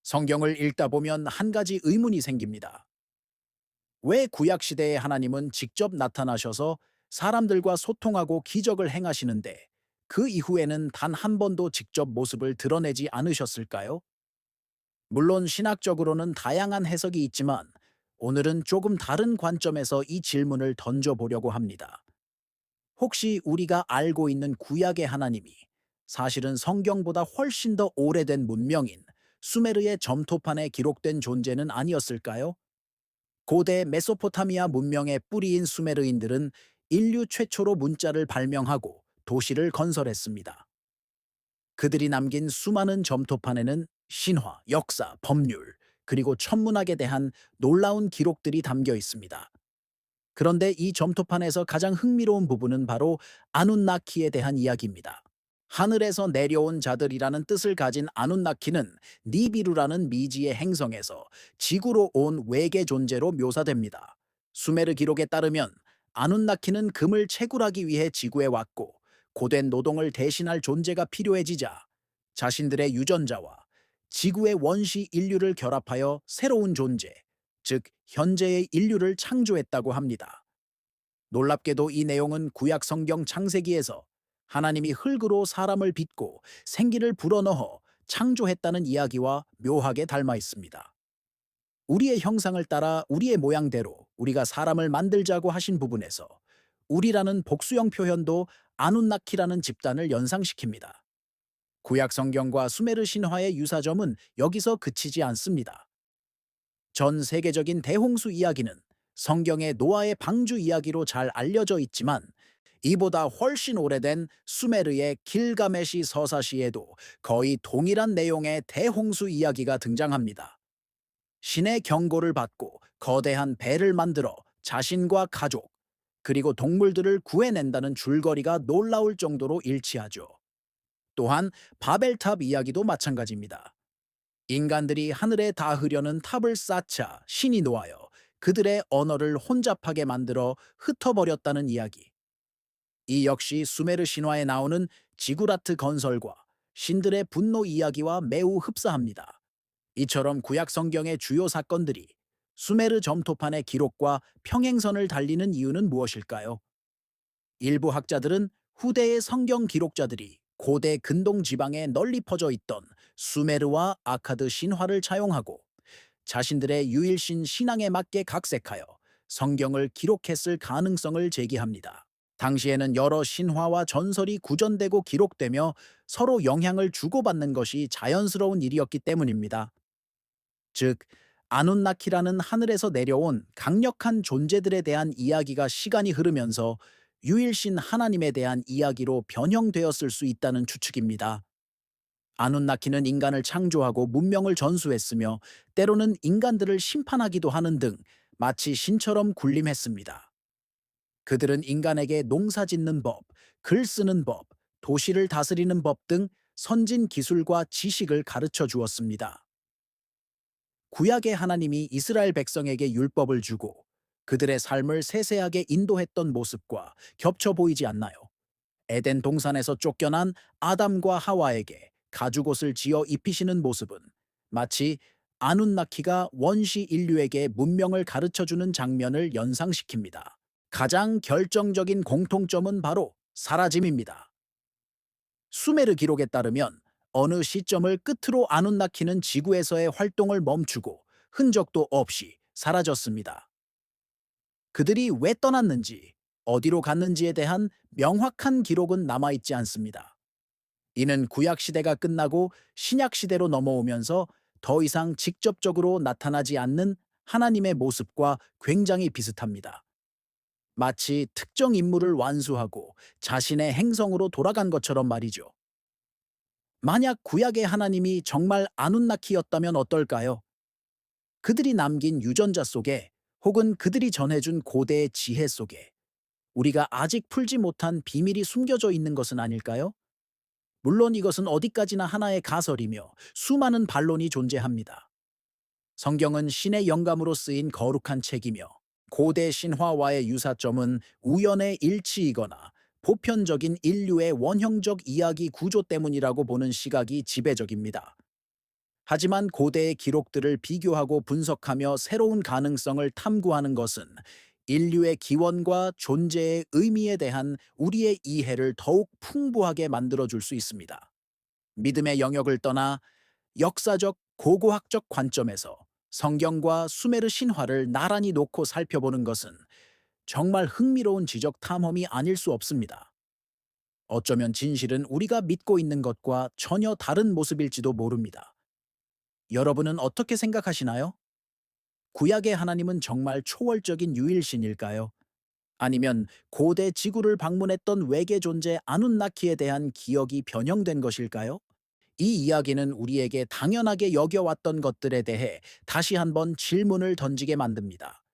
성경을 읽다 보면 한 가지 의문이 생깁니다. 왜 구약시대의 하나님은 직접 나타나셔서 사람들과 소통하고 기적을 행하시는데 그 이후에는 단 한 번도 직접 모습을 드러내지 않으셨을까요? 물론 신학적으로는 다양한 해석이 있지만 오늘은 조금 다른 관점에서 이 질문을 던져보려고 합니다. 혹시 우리가 알고 있는 구약의 하나님이 사실은 성경보다 훨씬 더 오래된 문명인 수메르의 점토판에 기록된 존재는 아니었을까요? 고대 메소포타미아 문명의 뿌리인 수메르인들은 인류 최초로 문자를 발명하고 도시를 건설했습니다. 그들이 남긴 수많은 점토판에는 신화, 역사, 법률, 그리고 천문학에 대한 놀라운 기록들이 담겨 있습니다. 그런데 이 점토판에서 가장 흥미로운 부분은 바로 아눈나키에 대한 이야기입니다. 하늘에서 내려온 자들이라는 뜻을 가진 아눈나키는 니비루라는 미지의 행성에서 지구로 온 외계 존재로 묘사됩니다. 수메르 기록에 따르면 아눈나키는 금을 채굴하기 위해 지구에 왔고 고된 노동을 대신할 존재가 필요해지자 자신들의 유전자와 지구의 원시 인류를 결합하여 새로운 존재, 즉 현재의 인류를 창조했다고 합니다. 놀랍게도 이 내용은 구약 성경 창세기에서 하나님이 흙으로 사람을 빚고 생기를 불어넣어 창조했다는 이야기와 묘하게 닮아 있습니다. 우리의 형상을 따라 우리의 모양대로 우리가 사람을 만들자고 하신 부분에서 우리라는 복수형 표현도 아눈나키라는 집단을 연상시킵니다. 구약 성경과 수메르 신화의 유사점은 여기서 그치지 않습니다. 전 세계적인 대홍수 이야기는 성경의 노아의 방주 이야기로 잘 알려져 있지만 이보다 훨씬 오래된 수메르의 길가메시 서사시에도 거의 동일한 내용의 대홍수 이야기가 등장합니다. 신의 경고를 받고 거대한 배를 만들어 자신과 가족, 그리고 동물들을 구해낸다는 줄거리가 놀라울 정도로 일치하죠. 또한 바벨탑 이야기도 마찬가지입니다. 인간들이 하늘에 닿으려는 탑을 쌓자 신이 놓아여 그들의 언어를 혼잡하게 만들어 흩어버렸다는 이야기. 이 역시 수메르 신화에 나오는 지구라트 건설과 신들의 분노 이야기와 매우 흡사합니다. 이처럼 구약 성경의 주요 사건들이 수메르 점토판의 기록과 평행선을 달리는 이유는 무엇일까요? 일부 학자들은 후대의 성경 기록자들이 고대 근동 지방에 널리 퍼져 있던 수메르와 아카드 신화를 차용하고 자신들의 유일신 신앙에 맞게 각색하여 성경을 기록했을 가능성을 제기합니다. 당시에는 여러 신화와 전설이 구전되고 기록되며 서로 영향을 주고받는 것이 자연스러운 일이었기 때문입니다. 즉, 아눈나키라는 하늘에서 내려온 강력한 존재들에 대한 이야기가 시간이 흐르면서 유일신 하나님에 대한 이야기로 변형되었을 수 있다는 추측입니다. 아눈나키는 인간을 창조하고 문명을 전수했으며 때로는 인간들을 심판하기도 하는 등 마치 신처럼 군림했습니다. 그들은 인간에게 농사 짓는 법, 글 쓰는 법, 도시를 다스리는 법 등 선진 기술과 지식을 가르쳐 주었습니다. 구약의 하나님이 이스라엘 백성에게 율법을 주고 그들의 삶을 세세하게 인도했던 모습과 겹쳐 보이지 않나요? 에덴 동산에서 쫓겨난 아담과 하와에게 가죽옷을 지어 입히시는 모습은 마치 아눈나키가 원시 인류에게 문명을 가르쳐주는 장면을 연상시킵니다. 가장 결정적인 공통점은 바로 사라짐입니다. 수메르 기록에 따르면 어느 시점을 끝으로 아눈나키는 지구에서의 활동을 멈추고 흔적도 없이 사라졌습니다. 그들이 왜 떠났는지, 어디로 갔는지에 대한 명확한 기록은 남아있지 않습니다. 이는 구약 시대가 끝나고 신약 시대로 넘어오면서 더 이상 직접적으로 나타나지 않는 하나님의 모습과 굉장히 비슷합니다. 마치 특정 인물을 완수하고 자신의 행성으로 돌아간 것처럼 말이죠. 만약 구약의 하나님이 정말 아눈나키였다면 어떨까요? 그들이 남긴 유전자 속에 혹은 그들이 전해준 고대의 지혜 속에 우리가 아직 풀지 못한 비밀이 숨겨져 있는 것은 아닐까요? 물론 이것은 어디까지나 하나의 가설이며 수많은 반론이 존재합니다. 성경은 신의 영감으로 쓰인 거룩한 책이며 고대 신화와의 유사점은 우연의 일치이거나 보편적인 인류의 원형적 이야기 구조 때문이라고 보는 시각이 지배적입니다. 하지만 고대의 기록들을 비교하고 분석하며 새로운 가능성을 탐구하는 것은 인류의 기원과 존재의 의미에 대한 우리의 이해를 더욱 풍부하게 만들어줄 수 있습니다. 믿음의 영역을 떠나 역사적, 고고학적 관점에서 성경과 수메르 신화를 나란히 놓고 살펴보는 것은 정말 흥미로운 지적 탐험이 아닐 수 없습니다. 어쩌면 진실은 우리가 믿고 있는 것과 전혀 다른 모습일지도 모릅니다. 여러분은 어떻게 생각하시나요? 구약의 하나님은 정말 초월적인 유일신일까요? 아니면 고대 지구를 방문했던 외계 존재 아눈나키에 대한 기억이 변형된 것일까요? 이 이야기는 우리에게 당연하게 여겨왔던 것들에 대해 다시 한번 질문을 던지게 만듭니다.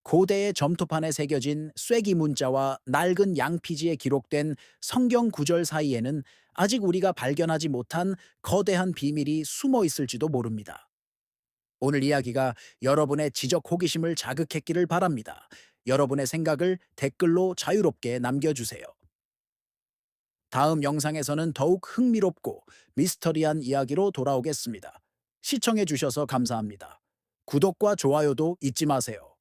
고대의 점토판에 새겨진 쐐기 문자와 낡은 양피지에 기록된 성경 구절 사이에는 아직 우리가 발견하지 못한 거대한 비밀이 숨어 있을지도 모릅니다. 오늘 이야기가 여러분의 지적 호기심을 자극했기를 바랍니다. 여러분의 생각을 댓글로 자유롭게 남겨주세요. 다음 영상에서는 더욱 흥미롭고 미스터리한 이야기로 돌아오겠습니다. 시청해주셔서 감사합니다. 구독과 좋아요도 잊지 마세요.